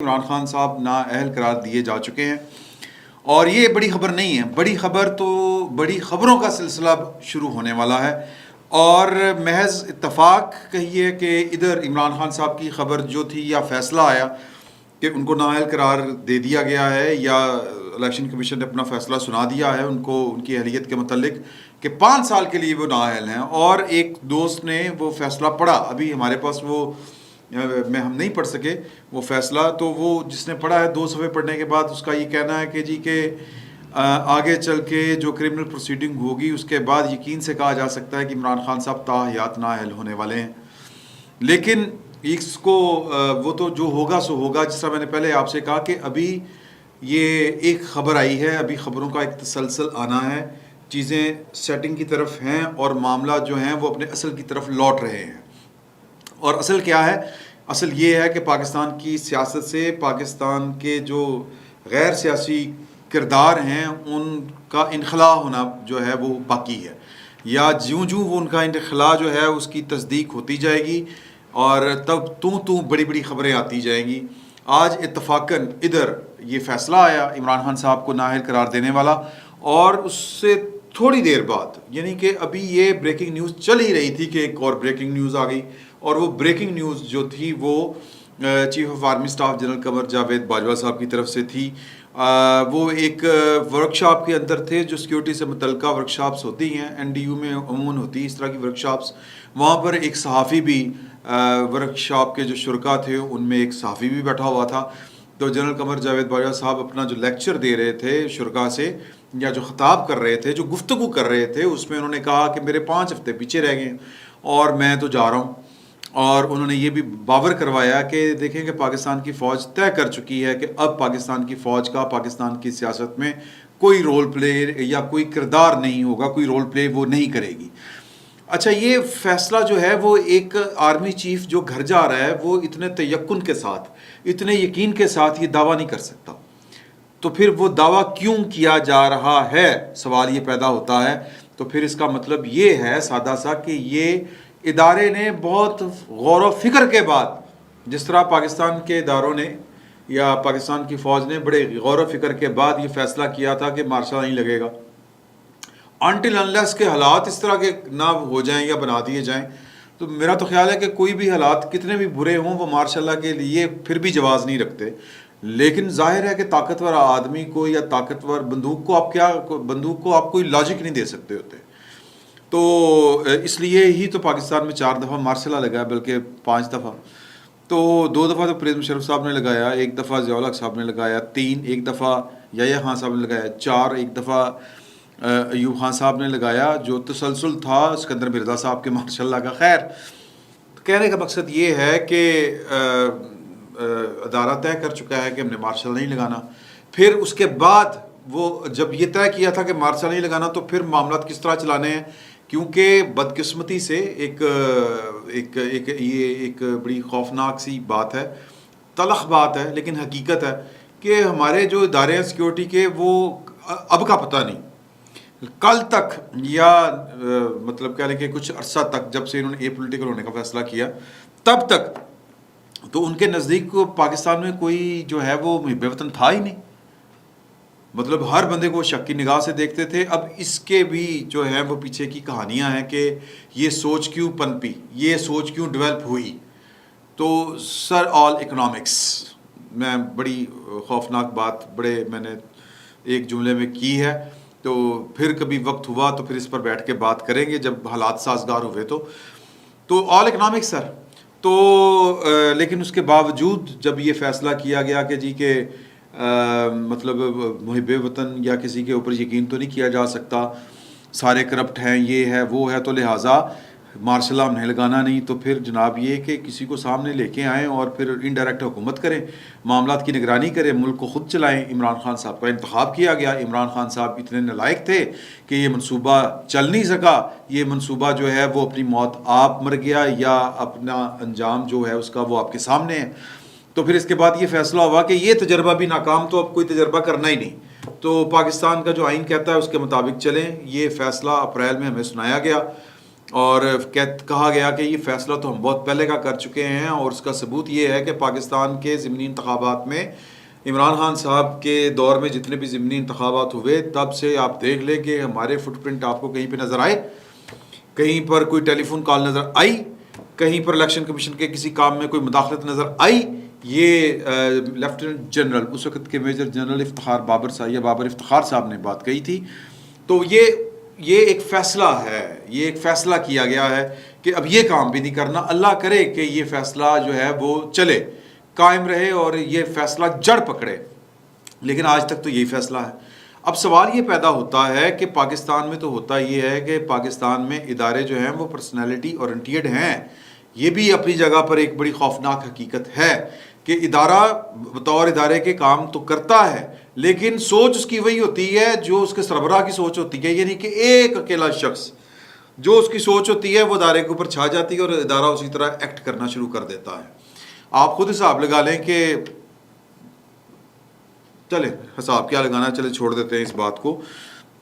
عمران خان صاحب نااہل قرار دیے جا چکے ہیں، اور یہ بڑی خبر نہیں ہے. بڑی خبر تو بڑی خبروں کا سلسلہ شروع ہونے والا ہے، اور محض اتفاق کہیے کہ ادھر عمران خان صاحب کی خبر جو تھی یا فیصلہ آیا کہ ان کو نااہل قرار دے دیا گیا ہے، یا الیکشن کمیشن نے اپنا فیصلہ سنا دیا ہے ان کو ان کی اہلیت کے متعلق کہ 5 سال کے لیے وہ نااہل ہیں. اور ایک دوست نے وہ فیصلہ پڑھا، ابھی ہمارے پاس وہ ہم نہیں پڑھ سکے وہ فیصلہ، تو وہ جس نے پڑھا ہے 2 صفحے پڑھنے کے بعد اس کا یہ کہنا ہے کہ جی کہ آگے چل کے جو کرمنل پروسیڈنگ ہوگی اس کے بعد یقین سے کہا جا سکتا ہے کہ عمران خان صاحب تاحیات نااہل ہونے والے ہیں. لیکن اس کو وہ تو جو ہوگا سو ہوگا. جس طرح میں نے پہلے آپ سے کہا کہ ابھی یہ ایک خبر آئی ہے، ابھی خبروں کا ایک تسلسل آنا ہے، چیزیں سیٹنگ کی طرف ہیں اور معاملات جو ہیں وہ اپنے اصل کی طرف لوٹ رہے ہیں. اور اصل کیا ہے؟ اصل یہ ہے کہ پاکستان کی سیاست سے پاکستان کے جو غیر سیاسی کردار ہیں ان کا انخلاء ہونا جو ہے وہ باقی ہے، یا جوں وہ ان کا انخلاء جو ہے اس کی تصدیق ہوتی جائے گی اور تب بڑی بڑی خبریں آتی جائیں گی. آج اتفاقاً ادھر یہ فیصلہ آیا عمران خان صاحب کو نااہل قرار دینے والا، اور اس سے تھوڑی دیر بعد، یعنی کہ ابھی یہ بریکنگ نیوز چل ہی رہی تھی کہ ایک اور بریکنگ نیوز آ گئی. اور وہ بریکنگ نیوز جو تھی وہ chief of army staff general Qamar Javed Bajwa صاحب کی طرف سے تھی. وہ ایک ورکشاپ کے اندر تھے جو سیکیورٹی سے متعلقہ ورکشاپس ہوتی ہیں، این ڈی یو میں عموماً ہوتی ہے اس طرح کی ورکشاپس. وہاں پر ایک صحافی بھی ورکشاپ کے جو شرکا تھے ان میں ایک صحافی بھی بیٹھا ہوا تھا. تو جنرل قمر جاوید باجوہ صاحب اپنا جو لیکچر دے رہے تھے شرکا سے، یا جو خطاب کر رہے تھے، جو گفتگو کر رہے تھے، اس میں انہوں نے کہا کہ میرے 5 ہفتے پیچھے رہ گئے اور میں تو جا رہا ہوں. اور انہوں نے یہ بھی باور کروایا کہ دیکھیں کہ پاکستان کی فوج طے کر چکی ہے کہ اب پاکستان کی فوج کا پاکستان کی سیاست میں کوئی رول پلے یا کوئی کردار نہیں ہوگا، کوئی رول پلے وہ نہیں کرے گی. اچھا، یہ فیصلہ جو ہے وہ ایک آرمی چیف جو گھر جا رہا ہے وہ اتنے تیقن کے ساتھ، اتنے یقین کے ساتھ یہ دعویٰ نہیں کر سکتا. تو پھر وہ دعویٰ کیوں کیا جا رہا ہے، سوال یہ پیدا ہوتا ہے. تو پھر اس کا مطلب یہ ہے سادہ سا کہ یہ ادارے نے بہت غور و فکر کے بعد، جس طرح پاکستان کے اداروں نے یا پاکستان کی فوج نے بڑے غور و فکر کے بعد یہ فیصلہ کیا تھا کہ مارشل نہیں لگے گا انٹل انلیس کے حالات اس طرح کے نہ ہو جائیں یا بنا دیے جائیں. تو میرا تو خیال ہے کہ کوئی بھی حالات کتنے بھی برے ہوں وہ ماشاء اللہ کے لیے پھر بھی جواز نہیں رکھتے. لیکن ظاہر ہے کہ طاقتور آدمی کو یا طاقتور بندوق کو آپ کوئی لاجک نہیں دے سکتے ہوتے. تو اس لیے ہی تو پاکستان میں 4 دفعہ مارشل لا لگا ہے، بلکہ 5 دفعہ. تو 2 دفعہ تو پرویز مشرف صاحب نے لگایا، 1 دفعہ ضیاء الحق صاحب نے لگایا، 3 ایک دفعہ یحییٰ خان صاحب نے لگایا، 4 ایک دفعہ ایوب خان صاحب نے لگایا. جو تسلسل تھا اسکندر مرزا صاحب کے ماشاء اللہ کا. خیر، کہنے کا مقصد یہ ہے کہ ادارہ طے کر چکا ہے کہ ہم نے مارشل نہیں لگانا. پھر اس کے بعد وہ جب یہ طے کیا تھا کہ مارشل نہیں لگانا تو پھر معاملات کس طرح چلانے ہیں، کیونکہ بدقسمتی سے ایک بڑی خوفناک سی بات ہے، تلخ بات ہے لیکن حقیقت ہے کہ ہمارے جو ادارے ہیں سیکیورٹی کے وہ اب کا پتہ نہیں، کل تک یا مطلب کہہ لیں کہ کچھ عرصہ تک جب سے انہوں نے اے پولیٹیکل ہونے کا فیصلہ کیا تب تک تو ان کے نزدیک پاکستان میں کوئی جو ہے وہ محب وطن تھا ہی نہیں. مطلب ہر بندے کو شک کی نگاہ سے دیکھتے تھے. اب اس کے بھی جو ہیں وہ پیچھے کی کہانیاں ہیں کہ یہ سوچ کیوں پنپی، یہ سوچ کیوں ڈیولپ ہوئی. تو سر آل اکنامکس میں بڑی خوفناک بات میں نے ایک جملے میں کی ہے. تو پھر کبھی وقت ہوا تو پھر اس پر بیٹھ کے بات کریں گے جب حالات سازگار ہوئے. تو آل اکنامکس سر. تو لیکن اس کے باوجود جب یہ فیصلہ کیا گیا کہ جی کہ مطلب محب وطن یا کسی کے اوپر یقین تو نہیں کیا جا سکتا، سارے کرپٹ ہیں، یہ ہے وہ ہے، تو لہٰذا مارشل لا نہیں لگانا نہیں. تو پھر جناب یہ کہ کسی کو سامنے لے کے آئیں اور پھر انڈائریکٹ حکومت کریں، معاملات کی نگرانی کریں، ملک کو خود چلائیں. عمران خان صاحب کا انتخاب کیا گیا. عمران خان صاحب اتنے نالائق تھے کہ یہ منصوبہ چل نہیں سکا. یہ منصوبہ جو ہے وہ اپنی موت آپ مر گیا، یا اپنا انجام جو ہے اس کا وہ آپ کے سامنے ہے. تو پھر اس کے بعد یہ فیصلہ ہوا کہ یہ تجربہ بھی ناکام، تو اب کوئی تجربہ کرنا ہی نہیں. تو پاکستان کا جو آئین کہتا ہے اس کے مطابق چلیں. یہ فیصلہ اپریل میں ہمیں سنایا گیا. اور کہا گیا کہ یہ فیصلہ تو ہم بہت پہلے کا کر چکے ہیں، اور اس کا ثبوت یہ ہے کہ پاکستان کے ضمنی انتخابات میں عمران خان صاحب کے دور میں جتنے بھی ضمنی انتخابات ہوئے، تب سے آپ دیکھ لیں کہ ہمارے فٹ پرنٹ آپ کو کہیں پہ نظر آئے، کہیں پر کوئی ٹیلی فون کال نظر آئی، کہیں پر الیکشن کمیشن کے کسی کام میں کوئی مداخلت نظر آئی؟ یہ لیفٹیننٹ جنرل اس وقت کے میجر جنرل افتخار بابر صاحب یا بابر افتخار صاحب نے بات کہی تھی. تو یہ ایک فیصلہ ہے، یہ ایک فیصلہ کیا گیا ہے کہ اب یہ کام بھی نہیں کرنا. اللہ کرے کہ یہ فیصلہ جو ہے وہ چلے، قائم رہے اور یہ فیصلہ جڑ پکڑے، لیکن آج تک تو یہی فیصلہ ہے. اب سوال یہ پیدا ہوتا ہے کہ پاکستان میں تو ہوتا یہ ہے کہ پاکستان میں ادارے جو ہیں وہ پرسنالٹی اورینٹیڈ ہیں. یہ بھی اپنی جگہ پر ایک بڑی خوفناک حقیقت ہے کہ ادارہ بطور ادارے کے کام تو کرتا ہے، لیکن سوچ اس کی وہی ہوتی ہے جو اس کے سربراہ کی سوچ ہوتی ہے. یعنی کہ ایک اکیلا شخص جو اس کی سوچ ہوتی ہے وہ ادارے کے اوپر چھا جاتی ہے اور ادارہ اسی طرح ایکٹ کرنا شروع کر دیتا ہے. آپ خود حساب لگا لیں کہ چلے حساب کیا لگانا، چلے چھوڑ دیتے ہیں اس بات کو.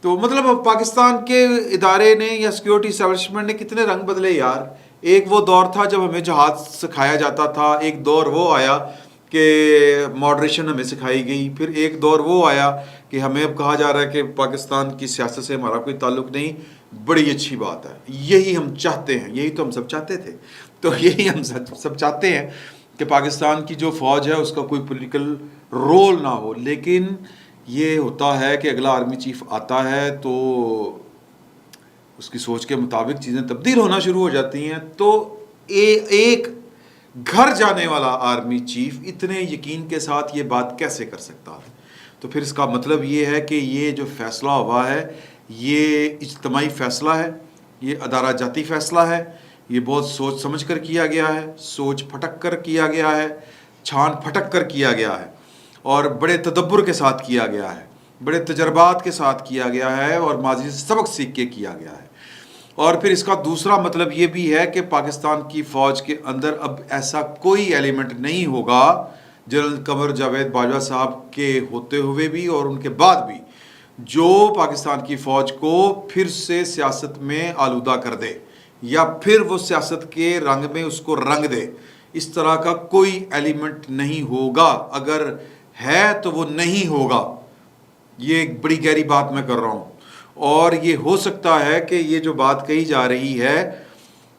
تو مطلب پاکستان کے ادارے نے یا سیکیورٹی اسٹیبلشمنٹ نے کتنے رنگ بدلے یار. ایک وہ دور تھا جب ہمیں جہاد سکھایا جاتا تھا، ایک دور وہ آیا کہ ماڈریشن ہمیں سکھائی گئی، پھر ایک دور وہ آیا کہ ہمیں اب کہا جا رہا ہے کہ پاکستان کی سیاست سے ہمارا کوئی تعلق نہیں. بڑی اچھی بات ہے، یہی ہم چاہتے ہیں، یہی تو ہم سب چاہتے تھے. تو یہی ہم سب چاہتے ہیں کہ پاکستان کی جو فوج ہے اس کا کوئی پولیٹیکل رول نہ ہو. لیکن یہ ہوتا ہے کہ اگلا آرمی چیف آتا ہے تو اس کی سوچ کے مطابق چیزیں تبدیل ہونا شروع ہو جاتی ہیں. تو ایک گھر جانے والا آرمی چیف اتنے یقین کے ساتھ یہ بات کیسے کر سکتا ہے؟ تو پھر اس کا مطلب یہ ہے کہ یہ جو فیصلہ ہوا ہے یہ اجتماعی فیصلہ ہے، یہ ادارہ جاتی فیصلہ ہے، یہ بہت سوچ سمجھ کر کیا گیا ہے، سوچ پھٹک کر کیا گیا ہے، چھان پھٹک کر کیا گیا ہے، اور بڑے تدبر کے ساتھ کیا گیا ہے، بڑے تجربات کے ساتھ کیا گیا ہے، اور ماضی سے سبق سیکھ کے کیا گیا ہے. اور پھر اس کا دوسرا مطلب یہ بھی ہے کہ پاکستان کی فوج کے اندر اب ایسا کوئی ایلیمنٹ نہیں ہوگا جنرل قمر جاوید باجوہ صاحب کے ہوتے ہوئے بھی اور ان کے بعد بھی جو پاکستان کی فوج کو پھر سے سیاست میں آلودہ کر دے یا پھر وہ سیاست کے رنگ میں اس کو رنگ دے. اس طرح کا کوئی ایلیمنٹ نہیں ہوگا، اگر ہے تو وہ نہیں ہوگا. یہ ایک بڑی گہری بات میں کر رہا ہوں. اور یہ ہو سکتا ہے کہ یہ جو بات کہی جا رہی ہے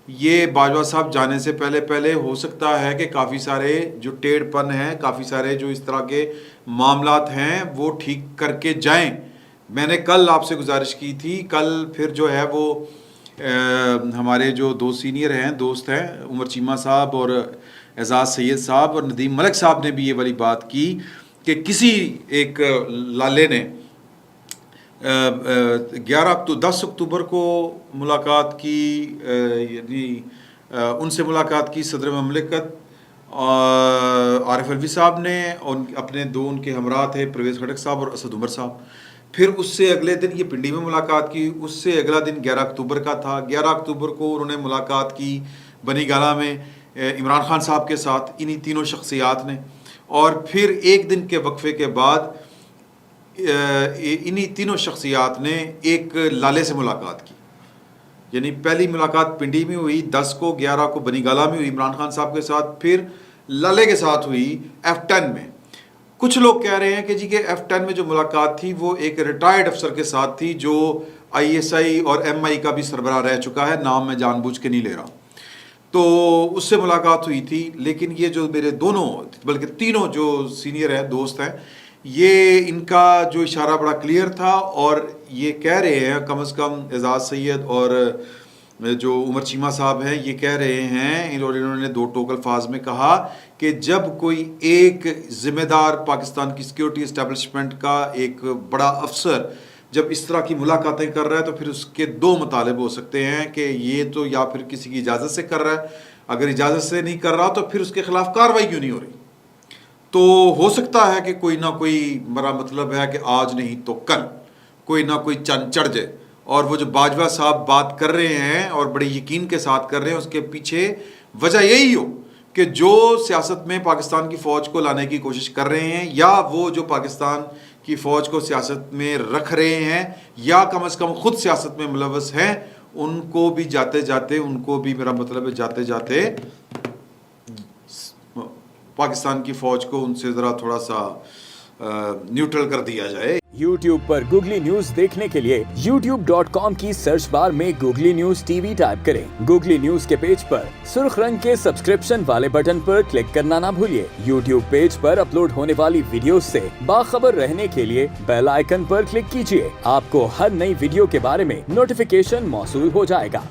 یہ باجوہ صاحب جانے سے پہلے ہو سکتا ہے کہ کافی سارے جو ٹیڑھ پن ہیں، کافی سارے جو اس طرح کے معاملات ہیں وہ ٹھیک کر کے جائیں. میں نے کل آپ سے گزارش کی تھی، کل پھر جو ہے وہ ہمارے جو دو سینئر ہیں، دوست ہیں، عمر چیمہ صاحب اور اعزاز سید صاحب اور ندیم ملک صاحب نے بھی یہ والی بات کی کہ کسی ایک لالے نے 10 اکتوبر کو ملاقات کی، یعنی ان سے ملاقات کی صدر مملکت عارف علوی صاحب نے، اور اپنے دو ان کے ہمراہ تھے پرویز خٹک صاحب اور اسد عمر صاحب. پھر اس سے اگلے دن یہ پنڈی میں ملاقات کی، اس سے اگلا دن 11 اکتوبر کا تھا. 11 اکتوبر کو انہوں نے ملاقات کی بنی گالہ میں عمران خان صاحب کے ساتھ، انہی تینوں شخصیات نے. اور پھر ایک دن کے وقفے کے بعد انہی تینوں شخصیات نے ایک لالے سے ملاقات کی. یعنی پہلی ملاقات پنڈی میں ہوئی 10 کو، 11 کو بنی گالہ میں ہوئی عمران خان صاحب کے ساتھ، پھر لالے کے ساتھ ہوئی F10 میں. کچھ لوگ کہہ رہے ہیں کہ جی کہ F10 میں جو ملاقات تھی وہ ایک ریٹائرڈ افسر کے ساتھ تھی جو ISI اور MI کا بھی سربراہ رہ چکا ہے، نام میں جان بوجھ کے نہیں لے رہا. تو اس سے ملاقات ہوئی تھی. لیکن یہ جو میرے دونوں بلکہ تینوں جو سینئر ہیں، دوست ہیں، یہ ان کا جو اشارہ بڑا کلیئر تھا، اور یہ کہہ رہے ہیں کم از کم اعزاز سید اور جو عمر چیمہ صاحب ہیں یہ کہہ رہے ہیں، انہوں نے 2 ٹوک الفاظ میں کہا کہ جب کوئی ایک ذمہ دار پاکستان کی سیکیورٹی اسٹیبلشمنٹ کا ایک بڑا افسر جب اس طرح کی ملاقاتیں کر رہا ہے تو پھر اس کے 2 مطالب ہو سکتے ہیں کہ یہ تو یا پھر کسی کی اجازت سے کر رہا ہے، اگر اجازت سے نہیں کر رہا تو پھر اس کے خلاف کارروائی کیوں نہیں ہو رہی. تو ہو سکتا ہے کہ کوئی نہ کوئی، میرا مطلب ہے کہ آج نہیں تو کل کوئی نہ کوئی چند چڑھ جائے. اور وہ جو باجوہ صاحب بات کر رہے ہیں اور بڑے یقین کے ساتھ کر رہے ہیں، اس کے پیچھے وجہ یہی ہو کہ جو سیاست میں پاکستان کی فوج کو لانے کی کوشش کر رہے ہیں، یا وہ جو پاکستان کی فوج کو سیاست میں رکھ رہے ہیں، یا کم از کم خود سیاست میں ملوث ہیں، ان کو بھی جاتے جاتے ان کو بھی میرا مطلب ہے جاتے جاتے پاکستان کی فوج کو ان سے ذرا تھوڑا سا نیوٹرل کر دیا جائے. YouTube پر گوگلی نیوز دیکھنے کے لیے youtube.com کی سرچ بار میں googly news T V type کریں. گوگلی نیوز کے پیج پر سرخ رنگ کے سبسکرپشن والے بٹن پر کلک کرنا نہ بھولیے. YouTube پیج پر اپلوڈ ہونے والی ویڈیوز سے باخبر رہنے کے لیے بیل آئیکن پر کلک کیجیے. آپ کو ہر نئی ویڈیو کے بارے میں نوٹیفیکیشن موصول ہو جائے گا.